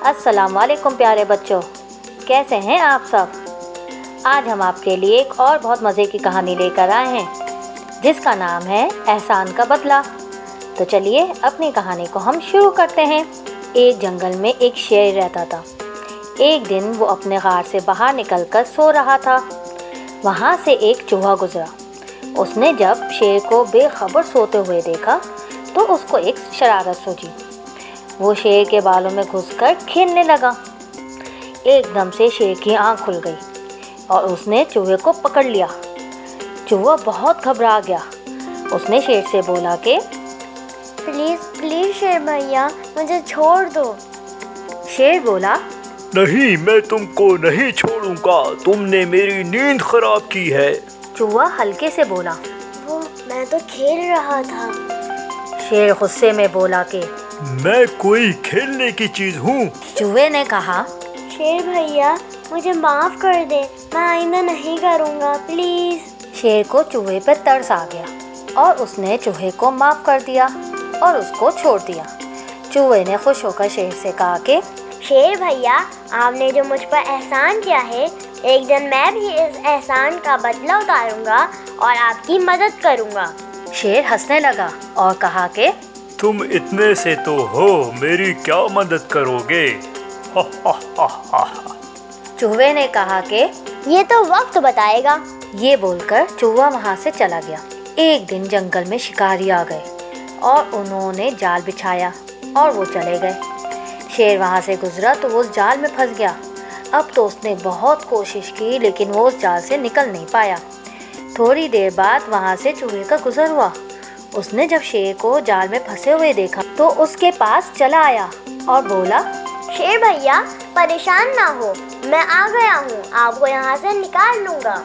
अस्सलाम वालेकुम प्यारे बच्चों, कैसे हैं आप सब। आज हम आपके लिए एक और बहुत मज़े की कहानी लेकर आए हैं जिसका नाम है एहसान का बदला। तो चलिए अपनी कहानी को हम शुरू करते हैं। एक जंगल में एक शेर रहता था। एक दिन वो अपने गार से बाहर निकलकर सो रहा था। वहाँ से एक चूहा गुजरा। उसने जब शेर को बेखबर सोते हुए देखा तो उसको एक शरारत सूझी। वो शेर के बालों में घुसकर खेलने लगा। एकदम से शेर की आँख खुल गई और उसने चूहे को पकड़ लिया। चूहा बहुत घबरा गया। उसने शेर से बोला कि प्लीज़ प्लीज़ शेर भैया, मुझे छोड़ दो। शेर बोला, नहीं, मैं तुमको नहीं छोड़ूंगा, तुमने मेरी नींद खराब की है। चूहा हल्के से बोला, वो मैं तो खेल रहा था। शेर गुस्से में बोला कि मैं कोई खेलने की चीज हूँ। चूहे ने कहा, शेर भैया मुझे माफ़ कर दे, मैं आइंदा नहीं करूँगा, प्लीज़। शेर को चूहे पर तरस आ गया और उसने चूहे को माफ़ कर दिया और उसको छोड़ दिया। चूहे ने खुश होकर शेर से कहा कि शेर भैया, आपने जो मुझ पर एहसान किया है, एक दिन मैं भी इस एहसान का बदला उतारूंगा और आपकी मदद करूंगा। शेर हंसने लगा और कहा कि तुम इतने से तो हो, मेरी क्या मदद करोगे? हा हा हा हा। चूहे ने कहा कि ये तो वक्त बताएगा। ये बोलकर चूहा वहाँ से चला गया। एक दिन जंगल में शिकारी आ गए और उन्होंने जाल बिछाया और वो चले गए। शेर वहाँ से गुजरा तो वो उस जाल में फंस गया। अब तो उसने बहुत कोशिश की लेकिन वो उस जाल से निकल नहीं पाया। थोड़ी देर बाद वहाँ से चूहे का गुजर हुआ। उसने जब शेर को जाल में फंसे हुए देखा तो उसके पास चला आया और बोला, शेर भैया परेशान ना हो, मैं आ गया हूँ, आपको यहाँ से निकाल लूँगा।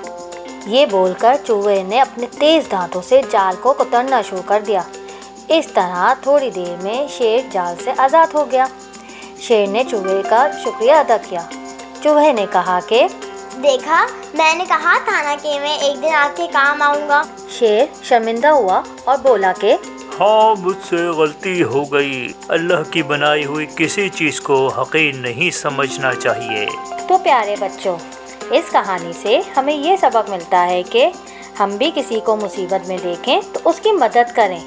ये बोलकर चूहे ने अपने तेज दांतों से जाल को कुतरना शुरू कर दिया। इस तरह थोड़ी देर में शेर जाल से आज़ाद हो गया। शेर ने चूहे का शुक्रिया अदा किया। चूहे ने कहा कि देखा, मैंने कहा था ना कि मैं एक दिन आपके काम आऊँगा। शेर शर्मिंदा हुआ और बोला कि हाँ, मुझसे गलती हो गई। अल्लाह की बनाई हुई किसी चीज़ को हक़ीर नहीं समझना चाहिए। तो प्यारे बच्चों, इस कहानी से हमें ये सबक मिलता है कि हम भी किसी को मुसीबत में देखें तो उसकी मदद करें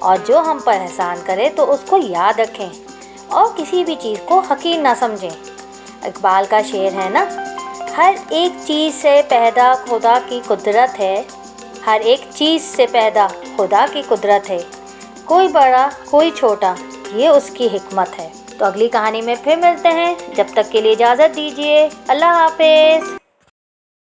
और जो हम पर एहसान करे तो उसको याद रखें और किसी भी चीज़ को हक़ीर ना समझें। इकबाल का शेर है ना, हर एक चीज़ से पैदा खुदा की कुदरत है, हर एक चीज़ से पैदा खुदा की कुदरत है, कोई बड़ा कोई छोटा ये उसकी हिकमत है। तो अगली कहानी में फिर मिलते हैं, जब तक के लिए इजाज़त दीजिए। अल्लाह हाफिज़।